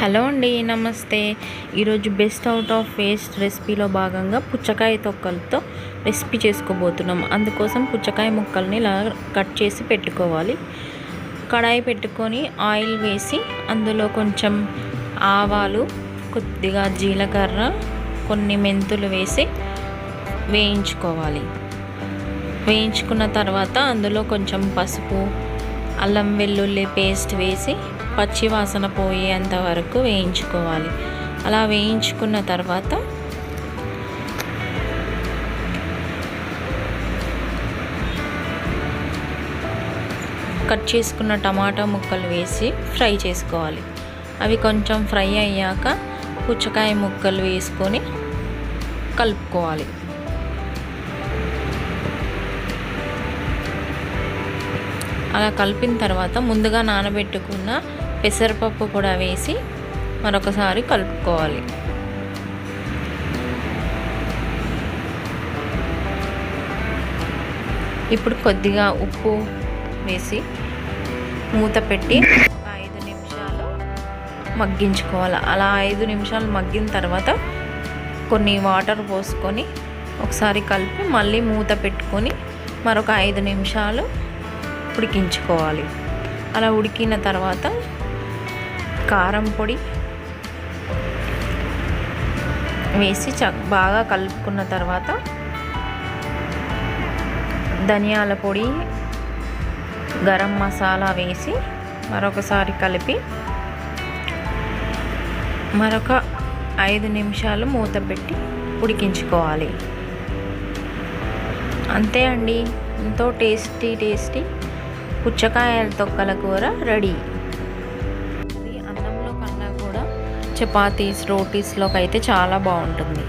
Hello అండి, నమస్తే. ఈరోజు బెస్ట్ అవుట్ ఆఫ్ వేస్ట్ రెసిపీలో భాగంగా పుచ్చకాయ తొక్కలతో రెసిపీ చేసుకోబోతున్నాం. అందుకోసం పుచ్చకాయ ముక్కల్ని ఇలా కట్ చేసి పెట్టుకోవాలి. కడాయి పెట్టుకొని ఆయిల్ వేసి అందులో కొంచెం ఆవాలు, కొద్దిగా జీలకర్ర, కొన్ని మెంతులు వేసి వేయించుకోవాలి. వేయించుకున్న తర్వాత అందులో కొంచెం పసుపు, అల్లం వెల్లుల్లి పేస్ట్ వేసి పచ్చి వాసన పోయేంత వరకు వేయించుకోవాలి. అలా వేయించుకున్న తర్వాత కట్ చేసుకున్న టమాటా ముక్కలు వేసి ఫ్రై చేసుకోవాలి. అవి కొంచెం ఫ్రై అయ్యాక పుచ్చకాయ ముక్కలు వేసుకొని కలుపుకోవాలి. అలా కలిపిన తర్వాత ముందుగా నానబెట్టుకున్న పెసరపప్పు కూడా వేసి మరొకసారి కలుపుకోవాలి. ఇప్పుడు కొద్దిగా ఉప్పు వేసి మూత పెట్టి 5 నిమిషాలు మగ్గించుకోవాలి. అలా 5 నిమిషాలు మగ్గిన తర్వాత కొన్ని వాటర్ పోసుకొని ఒకసారి కలిపి మళ్ళీ మూత పెట్టుకొని మరొక 5 నిమిషాలు ఉడికించుకోవాలి. అలా ఉడికిన తర్వాత కారం పొడి వేసి బాగా కలుపుకున్న తర్వాత ధనియాల పొడి, గరం మసాలా వేసి మరొకసారి కలిపి మరొక 5 నిమిషాలు మూత పెట్టి ఉడికించుకోవాలి. అంతే అండి, ఎంతో టేస్టీ పుచ్చకాయల తొక్కల కూర రెడీ. ఇది అన్నంలో కన్నా కూడా చపాతీస్, రోటీస్లోకి అయితే చాలా బాగుంటుంది.